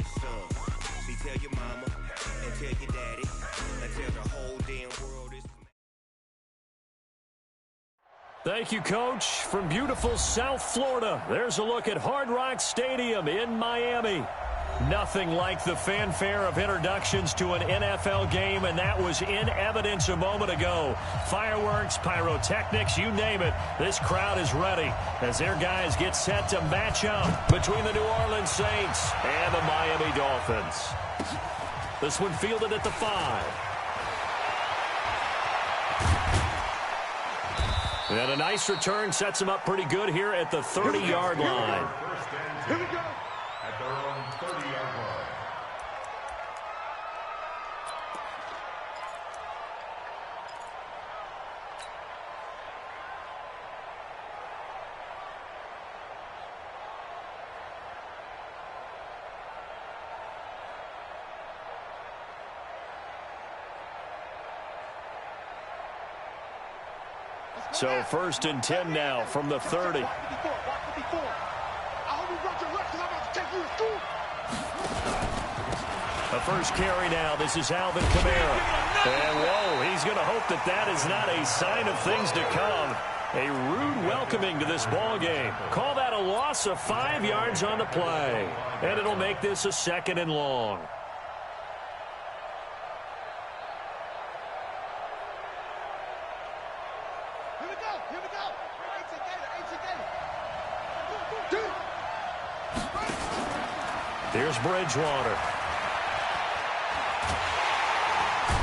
get some. See, tell your mama and tell your daddy and tell the whole damn world is. Thank you, Coach. From beautiful South Florida, there's a look at Hard Rock Stadium in Miami. Nothing like the fanfare of introductions to an NFL game, and that was in evidence a moment ago. Fireworks, pyrotechnics, you name it. This crowd is ready as their guys get set to match up between the New Orleans Saints and the Miami Dolphins. This one fielded at the 5. And a nice return sets him up pretty good here at the 30-yard line. Here we go. At their own 30-yard line. So 1st and 10 now from the 30. A first carry now. This is Alvin Kamara. And, whoa, he's going to hope that that is not a sign of things to come. A rude welcoming to this ball game. Call that a loss of 5 yards on the play. And it'll make this a 2nd and long. Here's Bridgewater.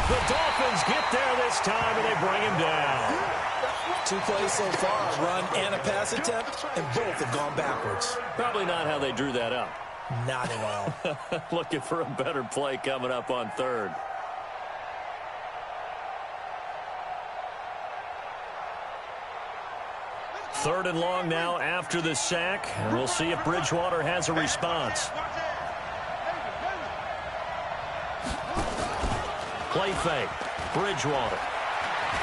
The Dolphins get there this time, and they bring him down. 2 plays so far, a run and a pass attempt, and both have gone backwards. Probably not how they drew that up. Not at all. Looking for a better play coming up on 3rd. Third and long now after the sack, and we'll see if Bridgewater has a response. Play fake. Bridgewater.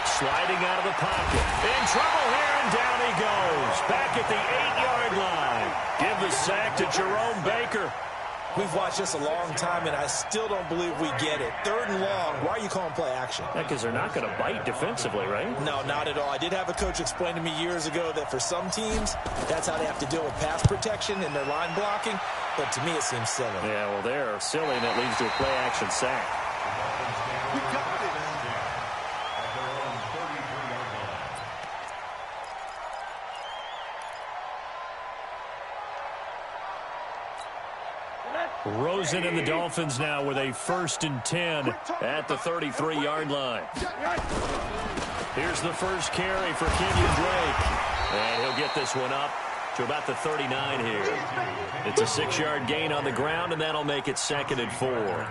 Sliding out of the pocket. In trouble here, and down he goes. Back at the 8-yard line. Give the sack to Jerome Baker. We've watched this a long time, and I still don't believe we get it. 3rd and long. Why are you calling play action? Because they're not going to bite defensively, right? No, not at all. I did have a coach explain to me years ago that for some teams, that's how they have to deal with pass protection and their line blocking. But to me, it seems silly. Yeah, well, they're silly, and it leads to a play action sack. We got it. At their own 33-yard line. Rosen and the Dolphins now with a 1st and 10 at the 33-yard line. Here's the first carry for Kenyon Drake. And he'll get this one up to about the 39 here. It's a 6-yard gain on the ground, and that'll make it 2nd and 4.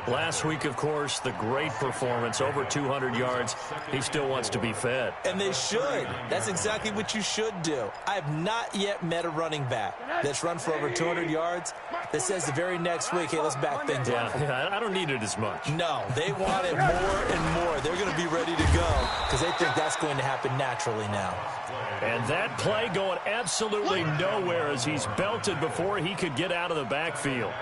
Last week, of course, the great performance, over 200 yards. He still wants to be fed. And they should. That's exactly what you should do. I have not yet met a running back that's run for over 200 yards that says the very next week, hey, let's back things up. Yeah, I don't need it as much. No, they want it more and more. They're going to be ready to go because they think that's going to happen naturally now. And that play going absolutely nowhere as he's belted before he could get out of the backfield.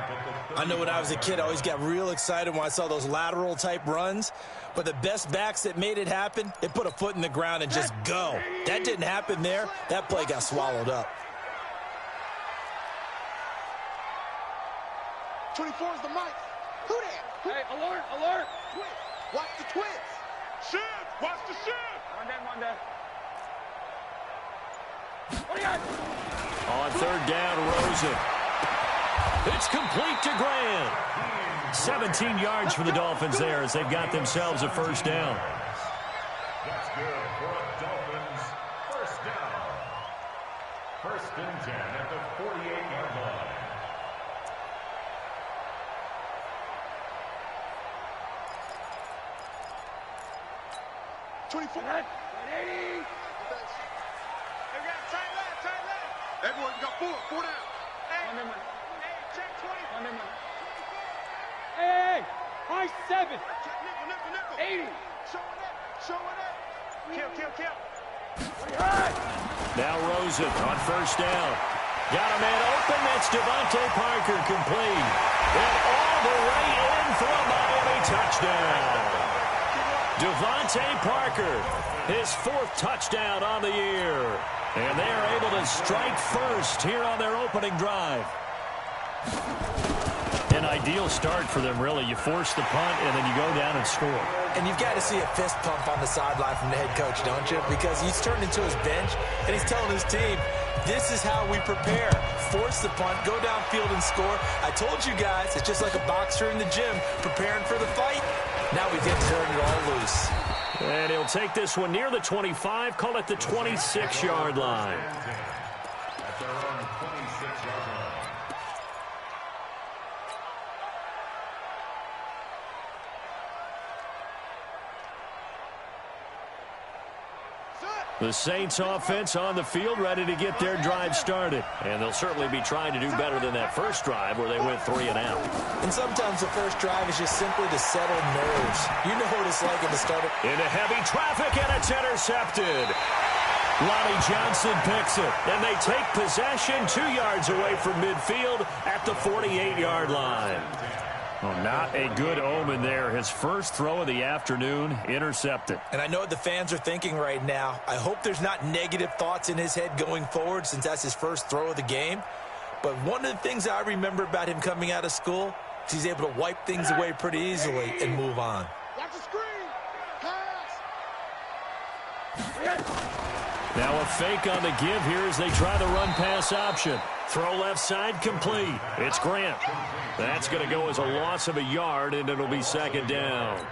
I know when I was a kid, I always got real excited when I saw those lateral-type runs. But the best backs that made it happen, they put a foot in the ground and just go. That didn't happen there. That play got swallowed up. 24 is the mic. Who that? Hey, alert, alert. Twitch. Watch the twitch. Shift. Watch the shift. One down. What do you got? On 3rd down, Rosen. It's complete to Graham. 17 yards for the Dolphins there as they've got themselves a 1st down. That's good for a Dolphins 1st down. 1st and 10 at the 48-yard line. Everyone, you got 4 down. Hey, check 20. Hey, high 7. Nickel. 80. Showing up. Kill. Now Rosen on 1st down. Got a man open. That's Devontae Parker complete. touchdown. Devontae Parker, his 4th touchdown on the year. And they are able to strike first here on their opening drive. An ideal start for them, really. You force the punt, and then you go down and score. And you've got to see a fist pump on the sideline from the head coach, don't you? Because he's turned into his bench, and he's telling his team, this is how we prepare. Force the punt, go downfield and score. I told you guys, it's just like a boxer in the gym preparing for the fight. Now we get to turn it all loose. And he'll take this one near the 25, call it the 26-yard line. That's our own 26-yard line. The Saints offense on the field, ready to get their drive started. And they'll certainly be trying to do better than that first drive where they went 3 and out. And sometimes the first drive is just simply to settle nerves. You know what it's like at the start. Into heavy traffic, and it's intercepted. Lonnie Johnson picks it, and they take possession 2 yards away from midfield at the 48-yard line. Well, not a good omen there. His first throw of the afternoon, intercepted. And I know what the fans are thinking right now. I hope there's not negative thoughts in his head going forward since that's his first throw of the game. But one of the things I remember about him coming out of school is he's able to wipe things away pretty easily and move on. Watch the screen. Pass. Now a fake on the give here as they try the run-pass option. Throw left side complete. It's Grant. That's going to go as a loss of a yard, and it'll be second down.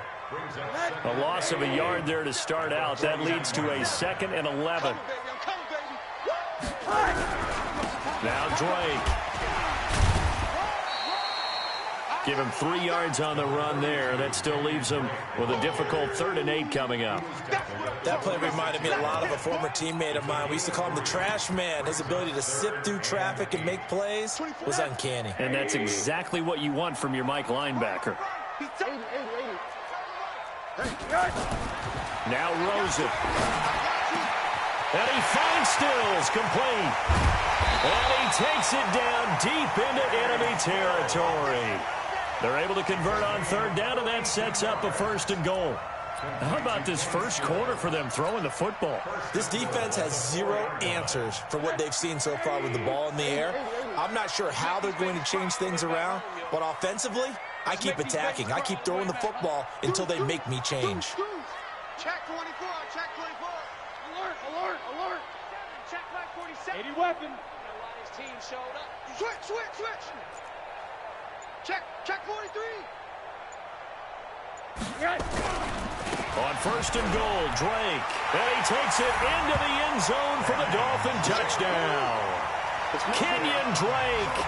A loss of a yard there to start out. That leads to a 2nd and 11. Now Drake. Give him 3 yards on the run there. That still leaves him with a difficult 3rd and 8 coming up. That play reminded me a lot of a former teammate of mine. We used to call him the trash man. His ability to sift through traffic and make plays was uncanny. And that's exactly what you want from your Mike linebacker. Now Rosen. And he finds Stills complete. And he takes it down deep into enemy territory. They're able to convert on 3rd down, and that sets up a 1st and goal. How about this first quarter for them throwing the football? This defense has 0 answers for what they've seen so far with the ball in the air. I'm not sure how they're going to change things around, but offensively, I keep attacking. I keep throwing the football until they make me change. Check 24, check 24. Alert, alert, alert. Check flag 47. 80 weapon. You know why his team showed up. Switch. Check 43. On 1st and goal, Drake. And he takes it into the end zone for the Dolphin touchdown. Kenyon Drake,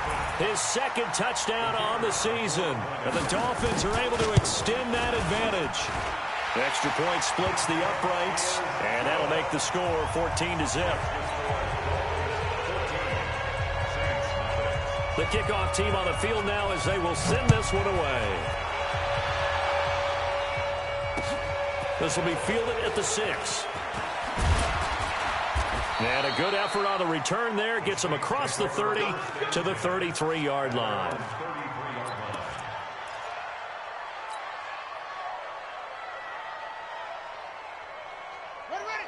his 2nd touchdown on the season. And the Dolphins are able to extend that advantage. Extra point splits the uprights, and that'll make the score 14-0. The kickoff team on the field now as they will send this one away. This will be fielded at the 6. And a good effort on the return there. Gets him across the 30 to the 33-yard line.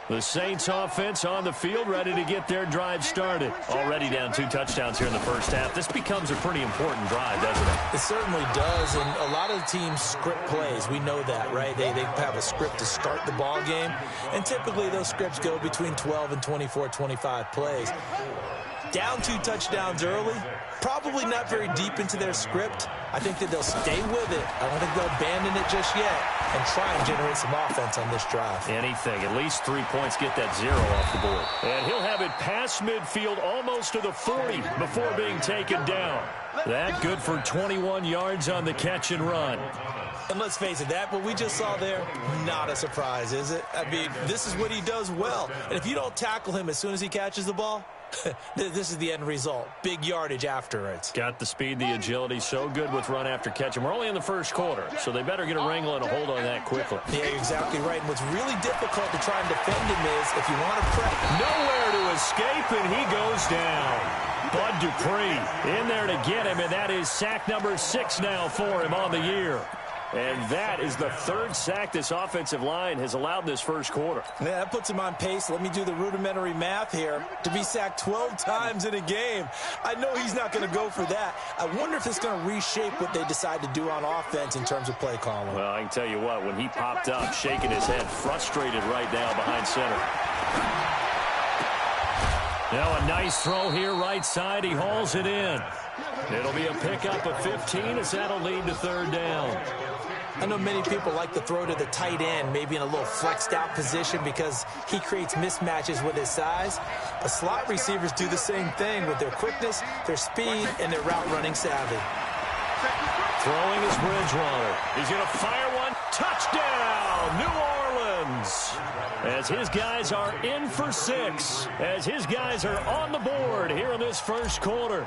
The Saints offense on the field, ready to get their drive started. Already down 2 touchdowns here in the first half. This becomes a pretty important drive, doesn't it? It certainly does, and a lot of the teams script plays. We know that, right? They have a script to start the ball game, and typically those scripts go between 12 and 24, 25 plays. Down 2 touchdowns early, probably not very deep into their script. I think that they'll stay with it. I don't think they'll abandon it just yet and try and generate some offense on this drive. Anything. At least 3 points, get that 0 off the board. And he'll have it past midfield almost to the 40 before being taken down. That good for 21 yards on the catch and run. And let's face it, that what we just saw there, not a surprise, is it? I mean, this is what he does well. And if you don't tackle him as soon as he catches the ball, this is the end result. Big yardage afterwards. Got the speed, the agility, so good with run after catch. And we're only in the first quarter, so they better get a wrangle and a hold on that quickly. Yeah, you're exactly right. And what's really difficult to try and defend him is if you want to press. Nowhere to escape, and he goes down. Bud Dupree in there to get him, and that is sack number 6 now for him on the year. And that is the third sack this offensive line has allowed in this first quarter. Yeah, that puts him on pace. Let me do the rudimentary math here. To be sacked 12 times in a game. I know he's not going to go for that. I wonder if it's going to reshape what they decide to do on offense in terms of play calling. Well, I can tell you what, when he popped up, shaking his head, frustrated right now behind center. Now a nice throw here right side. He hauls it in. It'll be a pickup of 15 as that'll lead to third down. I know many people like to throw to the tight end, maybe in a little flexed out position because he creates mismatches with his size. But slot receivers do the same thing with their quickness, their speed, and their route running savvy. Throwing is Bridgewater. He's going to fire one. Touchdown, New Orleans. As his guys are in for 6. As his guys are on the board here in this first quarter.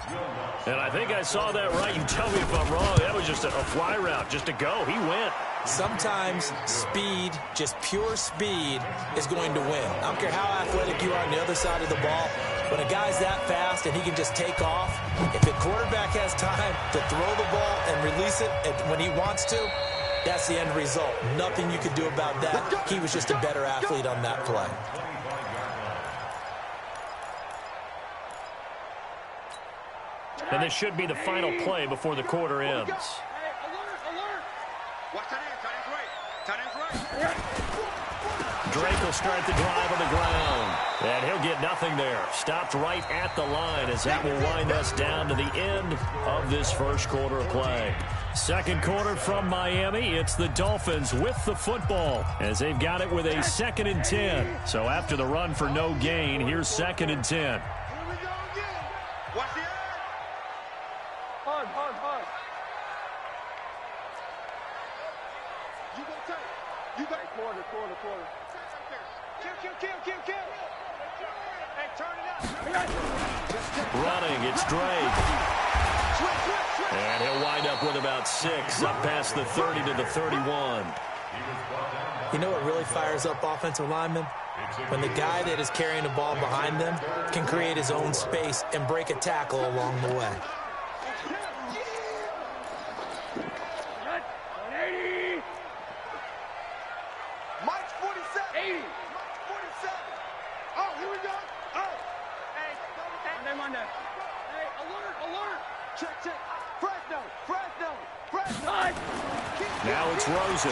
And I think I saw that right. You tell me if I'm wrong. That was just a fly route, just to go. He went. Sometimes speed, just pure speed, is going to win. I don't care how athletic you are on the other side of the ball. When a guy's that fast and he can just take off, if the quarterback has time to throw the ball and release it when he wants to, that's the end result. Nothing you could do about that. He was just a better athlete on that play. And this should be the final play before the quarter ends. Drake will start the drive on the ground. And he'll get nothing there. Stopped right at the line as that will wind us down to the end of this first quarter of play. Second quarter from Miami. It's the Dolphins with the football as they've got it with a 2nd and 10. So after the run for no gain, here's 2nd and 10. Hard. You go take. You got quarter. Kill. Hey, turn it up. Running, it's Drake. And he'll wind up with about 6, up past the 30 to the 31. You know what really fires up offensive linemen? When the guy that is carrying the ball behind them can create his own space and break a tackle along the way. Mike's 47. Mike's 47. Oh, here we go. Oh. Hey, Monday. Hey, alert. Check. Fresno. Now it's Rosen.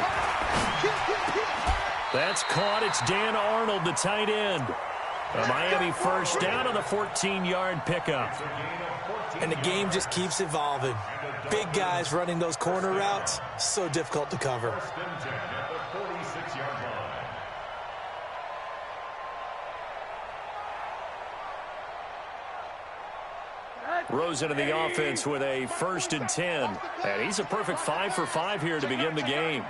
That's caught. It's Dan Arnold, the tight end. A Miami first down on the 14-yard pickup. And the game just keeps evolving. Big guys running those corner routes, so difficult to cover. Rosen in the offense with a 1st and 10. And he's a perfect 5 for 5 here to begin the game.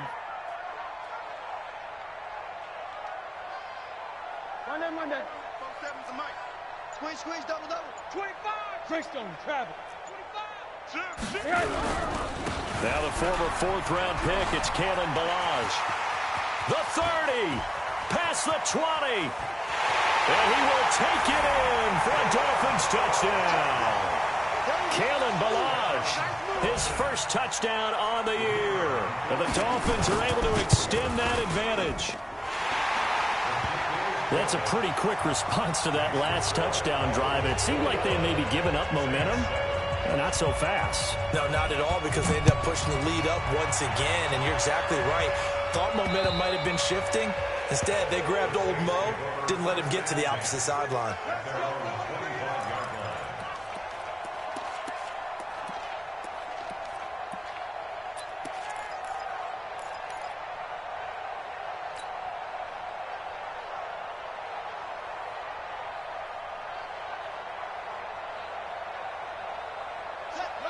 Monday. 4-7's a Mike. Squeeze, double. 25. Greystone, travel. 25. Now the former 4th-round pick, it's Kalen Ballage. The 30, past the 20. And he will take it in for a Dolphins touchdown. Kalen Ballage, his first touchdown on the year. And the Dolphins are able to extend that advantage. That's a pretty quick response to that last touchdown drive. And it seemed like they may be giving up momentum. Not so fast. No, not at all, because they ended up pushing the lead up once again. And you're exactly right. Thought momentum might have been shifting. Instead, they grabbed old Mo, didn't let him get to the opposite sideline.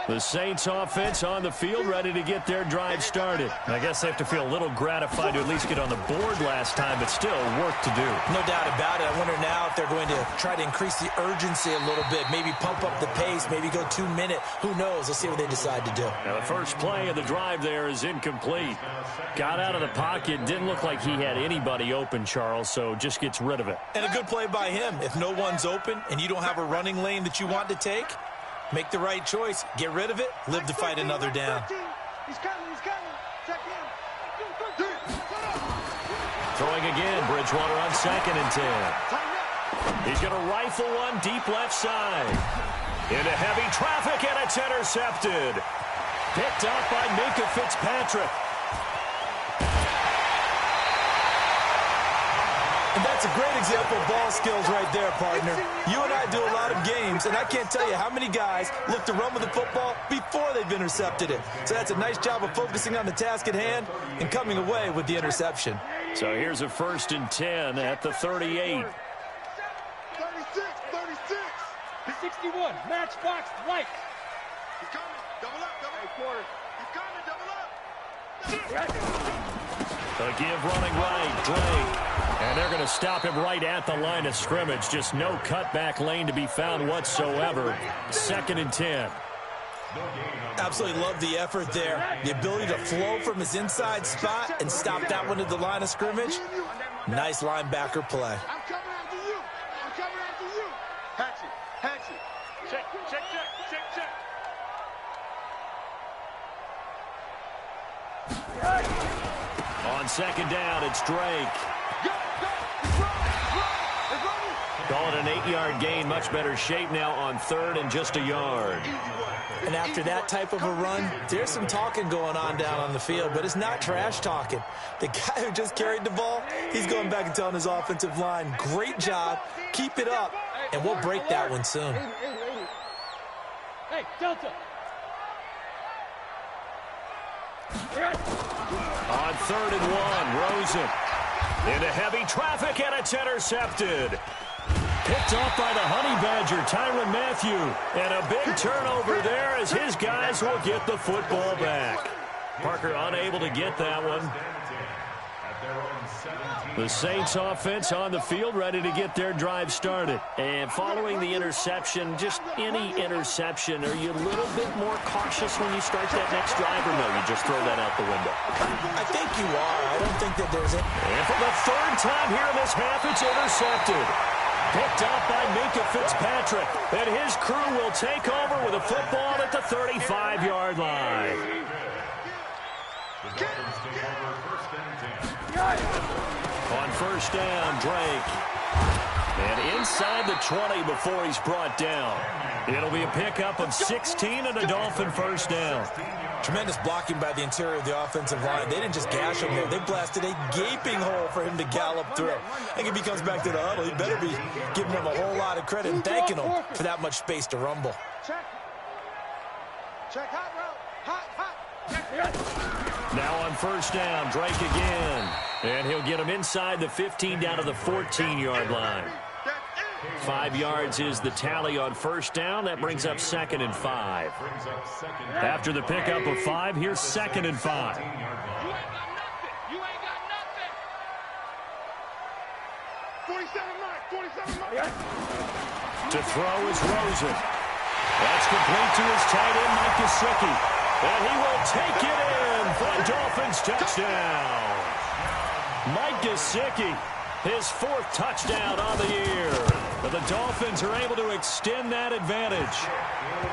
The Saints offense on the field, ready to get their drive started. I guess they have to feel a little gratified to at least get on the board last time, but still work to do. No doubt about it. I wonder now if they're going to try to increase the urgency a little bit, maybe pump up the pace, maybe go 2-minute. Who knows? Let's see what they decide to do. Now the first play of the drive there is incomplete. Got out of the pocket, didn't look like he had anybody open, Charles, so just gets rid of it. And a good play by him. If no one's open and you don't have a running lane that you want to take, make the right choice. Get rid of it. Live to fight another down. He's coming. Throwing again, Bridgewater on 2nd and 10. He's going to rifle one deep left side. Into heavy traffic, and it's intercepted. Picked up by Minkah Fitzpatrick. And that's a great example of ball skills right there, partner. You and I do a lot of games, and I can't tell you how many guys look to run with the football before they've intercepted it. So that's a nice job of focusing on the task at hand and coming away with the interception. So here's a 1st and 10 at the 38. 36. 61. Match box right. He's coming. Double up. Double up. He's coming. Double up. The give running right, Drake. And they're going to stop him right at the line of scrimmage. Just no cutback lane to be found whatsoever. 2nd and 10. Absolutely love the effort there. The ability to flow from his inside spot and stop that one at the line of scrimmage. Nice linebacker play. I'm coming after you. I'm coming after you. Hatchet. Check. On 2nd down, it's Drake. Call it an 8-yard gain. Much better shape now on 3rd and just a yard. And after that type of a run, there's some talking going on down on the field, but it's not trash talking. The guy who just carried the ball, he's going back and telling his offensive line, great job, keep it up, and we'll break that one soon. Hey, Delta. On 3rd and 1, Rosen. Into heavy traffic, and it's intercepted. Picked off by the Honey Badger, Tyrann Mathieu. And a big turnover there as his guys will get the football back. Parker unable to get that one. The Saints offense on the field, ready to get their drive started. And following the interception, just any interception, are you a little bit more cautious when you start that next drive, or no, you just throw that out the window? I think you are. I don't think that there's a... And for the 3rd time here in this half, it's intercepted. Picked up by Minkah Fitzpatrick. And his crew will take over with a football at the 35-yard line. On 1st down, Drake. And inside the 20 before he's brought down. It'll be a pickup of 16 and a Dolphin 1st down. Tremendous blocking by the interior of the offensive line. They didn't just gash him there. They blasted a gaping hole for him to gallop through. I think if he comes back to the huddle, he better be giving them a whole lot of credit and thanking them for that much space to rumble. Check hot route. Hot. Now on 1st down, Drake again. And he'll get him inside the 15 down to the 14-yard line. 5 yards is the tally on 1st down. That brings up 2nd and 5. After the pickup of 5, here's 2nd and 5. You ain't got nothing. 47 Mike. To throw is Rosen. That's complete to his tight end, Mike Gesicki. And he will take it in for a Dolphins touchdown. Mike Gesicki, his 4th touchdown on the year. But the Dolphins are able to extend that advantage.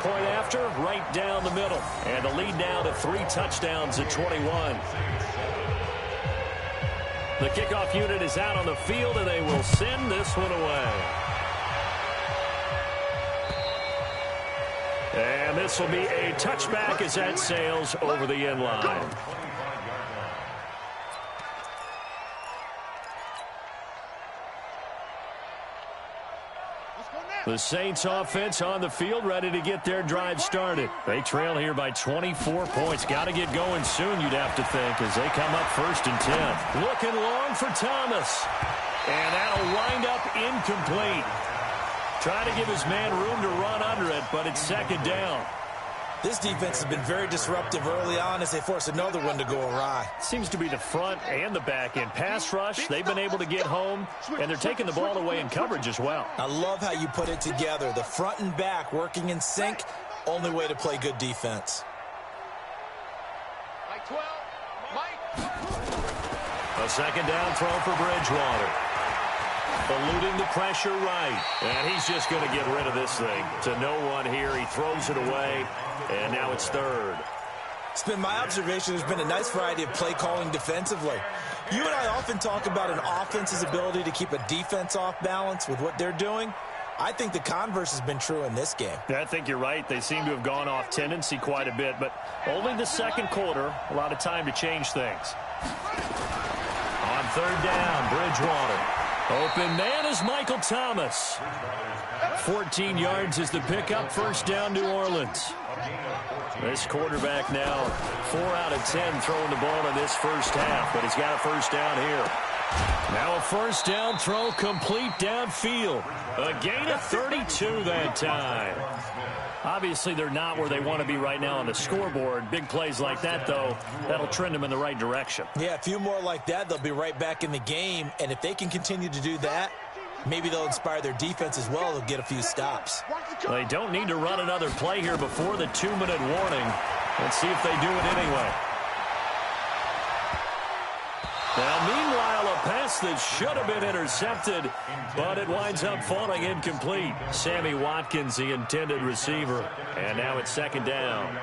Point after, right down the middle. And the lead now to 3 touchdowns at 21. The kickoff unit is out on the field, and they will send this one away. And this will be a touchback as that sails over the end line. The Saints offense on the field, ready to get their drive started. They trail here by 24 points. Got to get going soon, you'd have to think, as they come up 1st and 10. Looking long for Thomas. And that'll wind up incomplete. Trying to give his man room to run under it, but it's 2nd down. This defense has been very disruptive early on as they force another one to go awry. Seems to be the front and the back end. Pass rush, they've been able to get home, and they're taking the ball away in coverage as well. I love how you put it together. The front and back working in sync, only way to play good defense. Mike 12. Mike. A 2nd down throw for Bridgewater. Eluding the pressure right. And he's just going to get rid of this thing. To no one here. He throws it away. And now it's 3rd. It's been my observation there's been a nice variety of play calling defensively. You and I often talk about an offense's ability to keep a defense off balance with what they're doing. I think the converse has been true in this game. Yeah, I think you're right. They seem to have gone off tendency quite a bit, but only the second quarter, a lot of time to change things. On third down, Bridgewater. Open man is Michael Thomas. 14 yards is the pickup. First down, New Orleans. This quarterback now 4 out of 10 throwing the ball in this first half, but he's got a first down here. Now a first down throw complete downfield. A gain of 32 that time. Obviously, they're not where they want to be right now on the scoreboard. Big plays like that, though, that'll trend them in the right direction. Yeah, a few more like that, they'll be right back in the game. And if they can continue to do that, maybe they'll inspire their defense as well. They'll get a few stops. They don't need to run another play here before the 2-minute warning. Let's see if they do it anyway. Now, meanwhile, a pass that should have been intercepted, but it winds up falling incomplete. Sammy Watkins, the intended receiver. And now it's second down.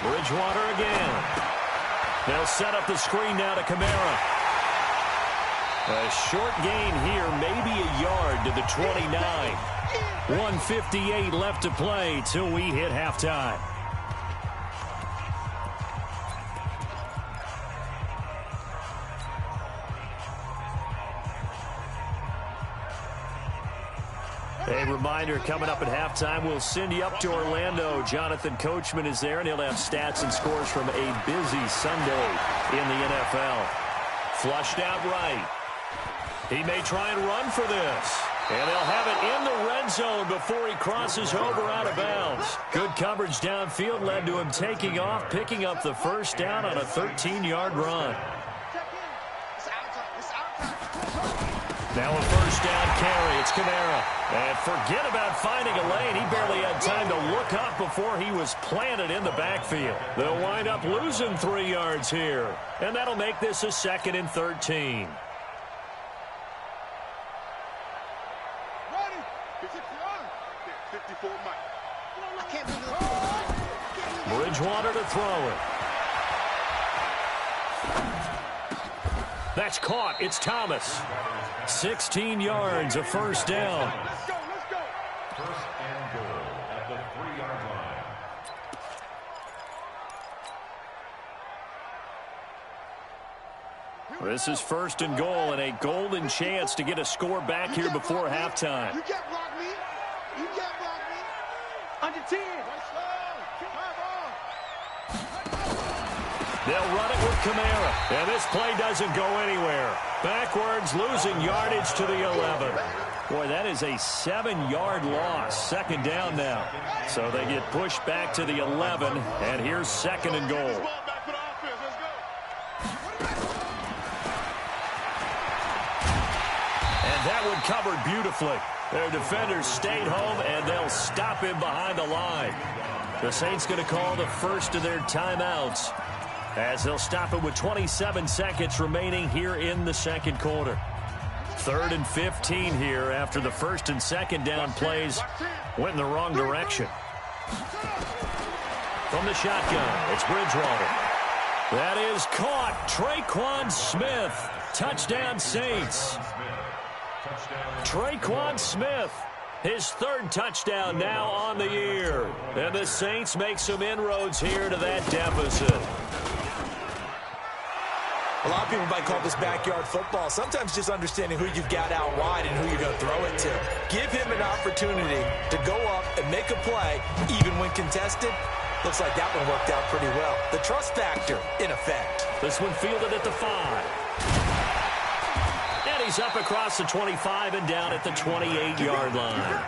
Bridgewater again. They'll set up the screen now to Kamara. A short gain here, maybe a yard to the 29. 1:58 left to play till we hit halftime. A reminder, coming up at halftime, we'll send you up to Orlando. Jonathan Coachman is there, and he'll have stats and scores from a busy Sunday in the NFL. Flushed out right. He may try and run for this. And they'll have it in the red zone before he crosses over out of bounds. Good coverage downfield led to him taking off, picking up the first down on a 13-yard run. Now a first down carry. It's Kamara. And forget about finding a lane. He barely had time to look up before he was planted in the backfield. They'll wind up losing 3 yards here. And that'll make this a 2nd and 13. Bridgewater to throw it. That's caught. It's Thomas. 16 yards, a first down. Let's go. First and goal at the 3-yard line. This is first and goal and a golden chance to get a score back here before halftime. You can't block me. You can't block me. Under 10. They'll run it with Kamara. And this play doesn't go anywhere. Backwards, losing yardage to the 11. Boy, that is a 7-yard loss. Second down now. So they get pushed back to the 11. And here's second and goal. And that one covered beautifully. Their defenders stayed home, and they'll stop him behind the line. The Saints going to call the first of their timeouts, as they'll stop it with 27 seconds remaining here in the second quarter. 3rd and 15 here after the first and second down plays went in the wrong direction. From the shotgun, it's Bridgewater. That is caught. Traquan Smith. Touchdown, Saints. Traquan Smith. His 3rd touchdown now on the year. And the Saints make some inroads here to that deficit. A lot of people might call this backyard football. Sometimes just understanding who you've got out wide and who you're going to throw it to. Give him an opportunity to go up and make a play, even when contested. Looks like that one worked out pretty well. The trust factor, in effect. This one fielded at the 5. And he's up across the 25 and down at the 28-yard line.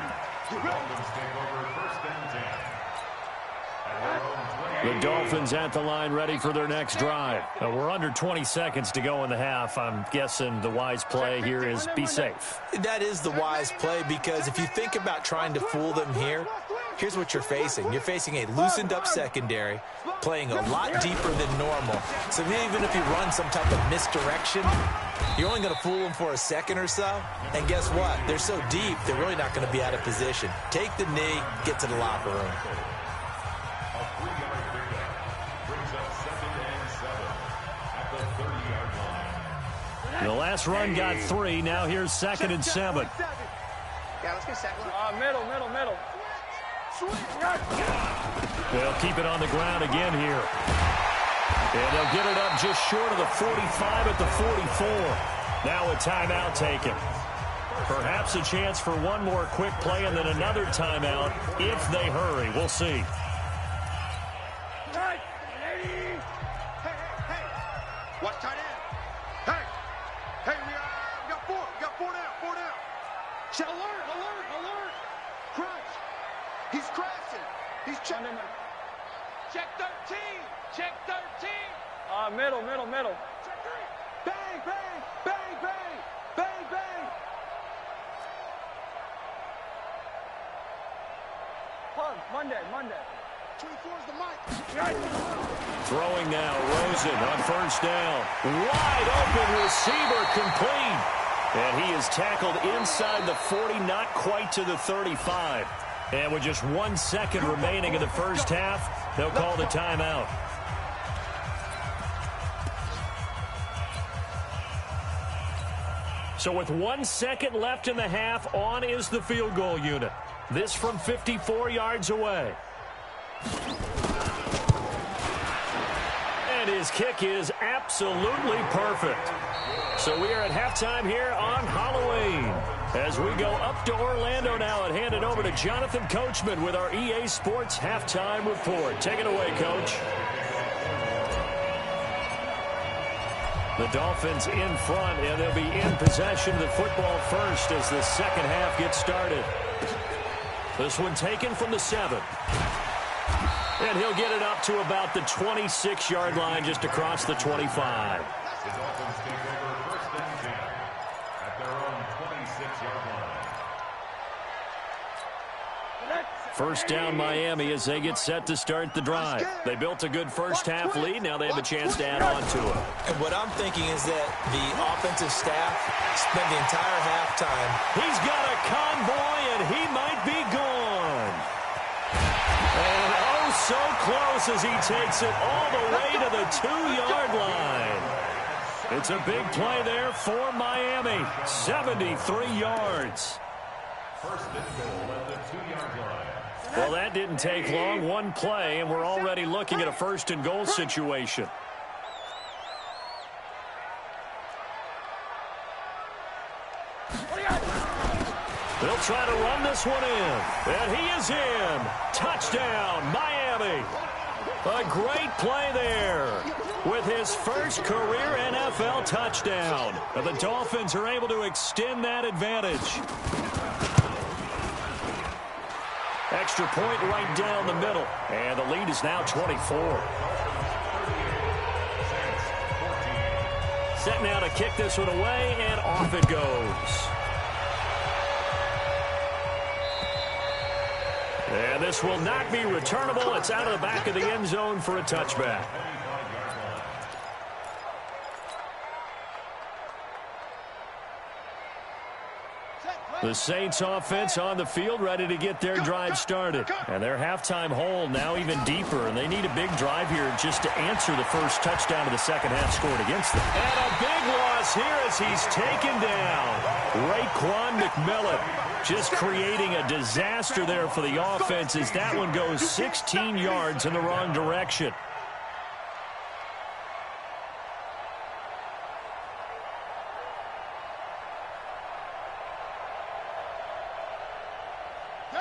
The Dolphins at the line, ready for their next drive. We're under 20 seconds to go in the half. I'm guessing the wise play here is be safe. That is the wise play, because if you think about trying to fool them here, here's what you're facing. You're facing a loosened-up secondary, playing a lot deeper than normal. So even if you run some type of misdirection, you're only going to fool them for a second or so. And guess what? They're so deep, they're really not going to be out of position. Take the knee, get to the locker room. A 3-yard pickup brings up 2nd and 7 at the 30-yard line. The last run got 3. Now here's 2nd and 7. Yeah, let's get second. Middle. They'll keep it on the ground again here. And they'll get it up just short of the 45 at the 44. Now a timeout taken. Perhaps a chance for one more quick play and then another timeout if they hurry. We'll see. Hey. Watch tight end. Hey, we got 4. We got 4 down. Alert. Crunch. He's crashing. He's checking. Check 13. Middle. Check 3. Bang. Punk, Monday. 24's the mic. Throwing now, Rosen on first down. Wide open receiver complete. And he is tackled inside the 40, not quite to the 35. And with just 1 second remaining in the first half, they'll call the timeout. So with 1 second left in the half, on is the field goal unit. This from 54 yards away. And his kick is absolutely perfect. So we are at halftime here on Halloween. As we go up to Orlando now and hand it over to Jonathan Coachman with our EA Sports Halftime Report. Take it away, Coach. The Dolphins in front, and they'll be in possession of the football first as the second half gets started. This one taken from the 7. And he'll get it up to about the 26-yard line, just across the 25. The Dolphins take over 1st and 10 at their own 26-yard line. First down Miami as they get set to start the drive. They built a good first half lead. Now they have a chance to add on to it. And what I'm thinking is that the offensive staff spent the entire halftime. He's got a convoy, and he might be gone. And oh, so close as he takes it all the way to the 2-yard line. It's a big play there for Miami. 73 yards. First and goal at the 2-yard line. Well, that didn't take long. One play, and we're already looking at a 1st and goal situation. They'll try to run this one in. And he is in. Touchdown, Miami. A great play there with his first career NFL touchdown. And the Dolphins are able to extend that advantage. Extra point right down the middle. And the lead is now 24. Set now to kick this one away, and off it goes. And this will not be returnable. It's out of the back of the end zone for a touchback. The Saints offense on the field, ready to get their drive started. And their halftime hole now even deeper, and they need a big drive here just to answer the first touchdown of the second half scored against them. And a big loss here as he's taken down. Raekwon McMillan just creating a disaster there for the offense as that one goes 16 yards in the wrong direction.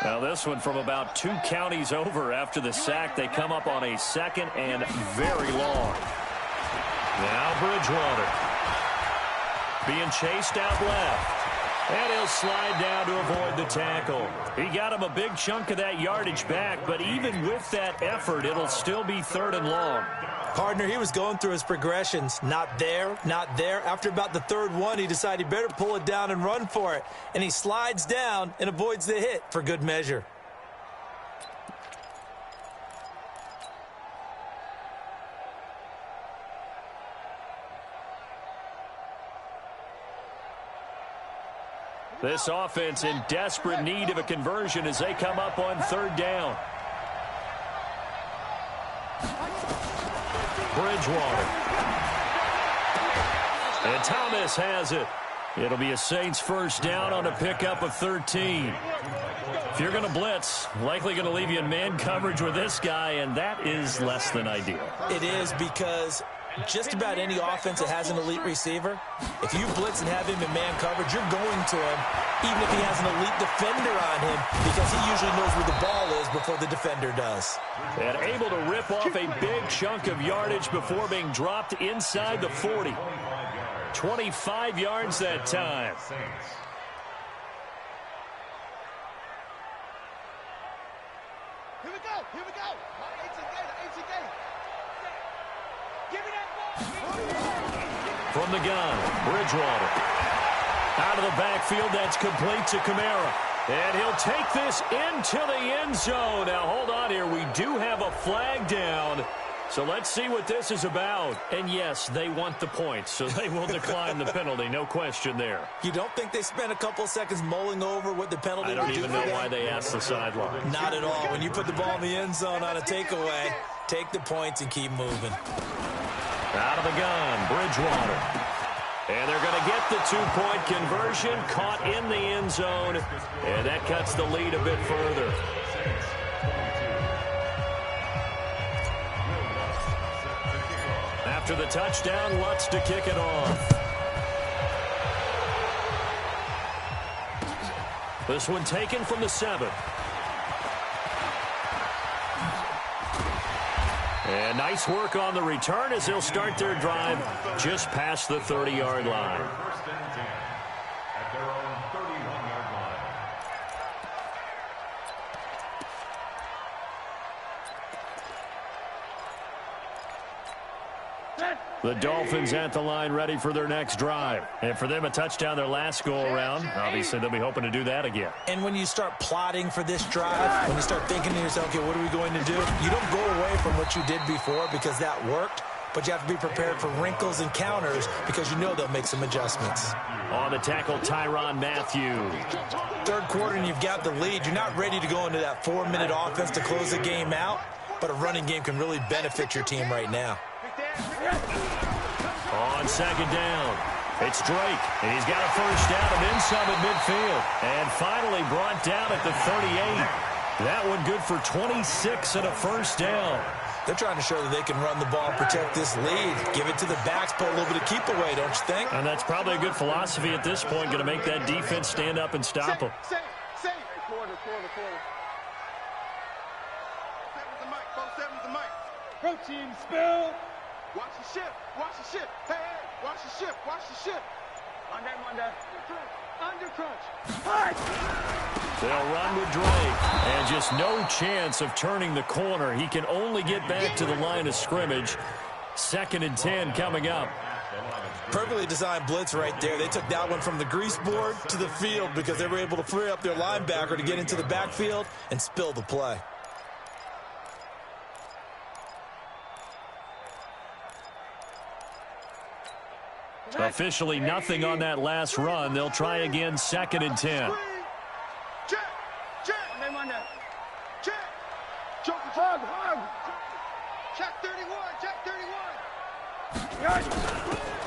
Now this one from about 2 counties over after the sack. They come up on a 2nd and very long. Now Bridgewater being chased out left. And he'll slide down to avoid the tackle. He got him a big chunk of that yardage back, but even with that effort, it'll still be 3rd and long. Partner, he was going through his progressions. Not there, not there. After about the 3rd one, he decided he better pull it down and run for it. And he slides down and avoids the hit for good measure. This offense in desperate need of a conversion as they come up on third down. Bridgewater. And Thomas has it. It'll be a Saints first down on a pickup of 13. If you're going to blitz, likely going to leave you in man coverage with this guy, and that is less than ideal. It is, because just about any offense that has an elite receiver, if you blitz and have him in man coverage, you're going to him, even if he has an elite defender on him, because he usually knows where the ball is before the defender does. And able to rip off a big chunk of yardage before being dropped inside the 40. 25 yards that time. Here we go. Here we go. Give me that ball. From the gun, Bridgewater. Out of the backfield, that's complete to Kamara. And he'll take this into the end zone. Now, hold on here. We do have a flag down. So let's see what this is about. And yes, they want the points, so they will decline the penalty. No question there. You don't think they spent a couple seconds mulling over what the penalty I would don't do even know why they asked the sideline. Not at all. When you put the ball in the end zone on a takeaway, take the points and keep moving. Out of the gun, Bridgewater. And they're going to get the two-point conversion, caught in the end zone, and that cuts the lead a bit further. After the touchdown, Lutz to kick it off. This one taken from the 7. And nice work on the return as they'll start their drive just past the 30-yard line. First and 10 at their own 31-yard line. The Dolphins at the line ready for their next drive. And for them, a touchdown their last go-around. Obviously, they'll be hoping to do that again. And when you start plotting for this drive, when you start thinking to yourself, okay, what are we going to do? You don't go away from what you did before because that worked, but you have to be prepared for wrinkles and counters because you know they'll make some adjustments. On the tackle, Tyrann Mathieu. Third quarter and you've got the lead. You're not ready to go into that 4-minute offense to close the game out, but a running game can really benefit your team right now. On second down, it's Drake, and he's got a first down and then some at midfield. And finally brought down at the 38. That one good for 26 and a first down. They're trying to show that they can run the ball and protect this lead. Give it to the backs, put a little bit of keep away, don't you think? And that's probably a good philosophy at this point, going to make that defense stand up and stop them. Say. Quarter. 7's the mic. 7's the mic. Protein spill. Watch the ship. Hey, watch the ship. Under crunch. They'll run with Drake. And just no chance of turning the corner. He can only get back to the line of scrimmage. 2nd and 10 coming up. Perfectly designed blitz right there. They took that one from the grease board to the field because they were able to free up their linebacker to get into the backfield and spill the play. Officially nothing on that last run. They'll try again 2nd and 10. Check. Hug. Check 31.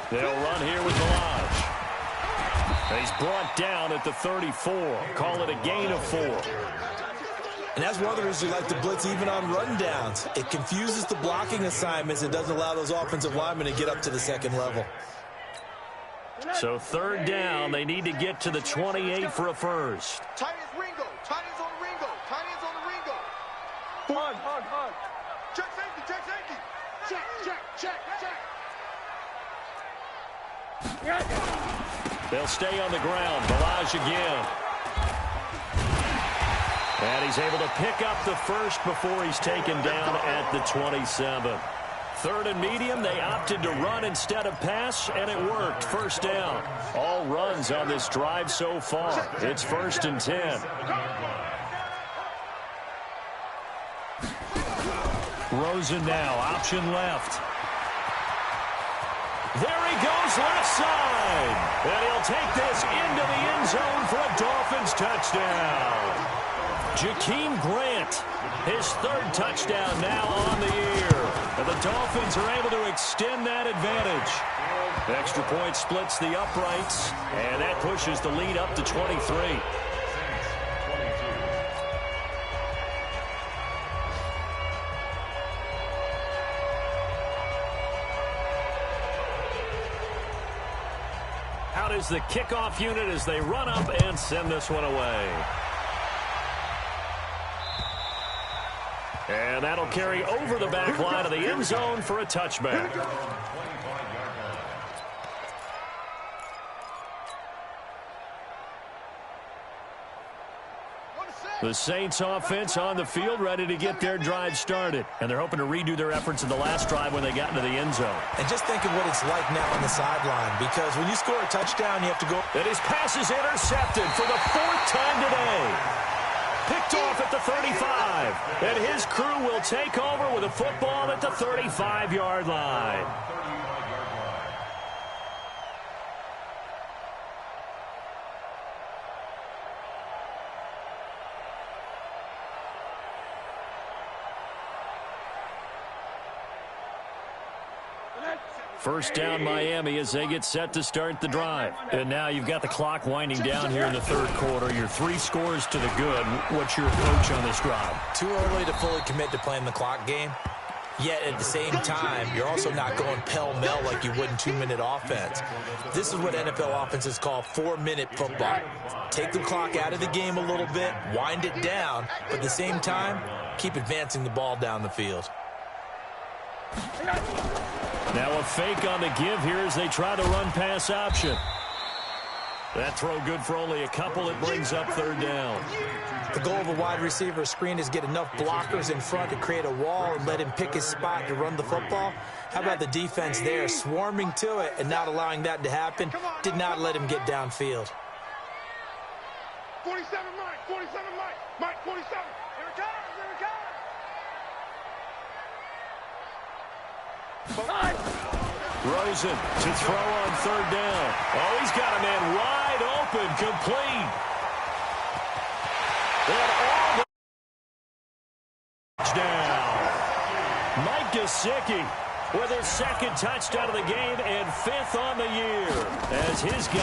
They'll run here with Balaj. He's brought down at the 34. Call it a gain of 4. And that's one of the reasons you like to blitz even on rundowns. It confuses the blocking assignments. It doesn't allow those offensive linemen to get up to the second level. So 3rd down, they need to get to the 28 for a first. Tight ends on Ringo. Hug. Check safety. Check. They'll stay on the ground. Balaj again. And he's able to pick up the first before he's taken down at the 27. 3rd and medium, they opted to run instead of pass, and it worked. First down. All runs on this drive so far. It's 1st and 10. Rosen now, option left. There he goes goes left side. And he'll take this into the end zone for a Dolphins touchdown. Jakeem Grant, his third touchdown now on the year. And the Dolphins are able to extend that advantage. The extra point splits the uprights, and that pushes the lead up to 23. Out is the kickoff unit as they run up and send this one away. And that'll carry over the back line of the end zone for a touchback. The Saints offense on the field, ready to get their drive started. And they're hoping to redo their efforts in the last drive when they got into the end zone. And just think of what it's like now on the sideline, because when you score a touchdown, you have to go. And his pass is intercepted for the fourth time today. Picked off at the 35. And his crew will take over with a football at the 35-yard line. First down, Miami, as they get set to start the drive. And now you've got the clock winding down here in the third quarter. You're 3 scores to the good. What's your approach on this drive? Too early to fully commit to playing the clock game. Yet at the same time, you're also not going pell-mell like you would in 2-minute offense. This is what NFL offenses call 4-minute football. Take the clock out of the game a little bit, wind it down, but at the same time, keep advancing the ball down the field. Now a fake on the give here as they try the run-pass option. That throw good for only a couple. It brings up third down. The goal of a wide receiver screen is get enough blockers in front to create a wall and let him pick his spot to run the football. How about the defense there, swarming to it and not allowing that to happen? Did not let him get downfield. 47 Mike, 47 Mike, Mike 47. Here it comes, here it comes. Rosen to throw on third down. Oh, he's got a man wide open, complete. And all the touchdown. Mike Gesicki with his second touchdown of the game and 5th on the year as his guy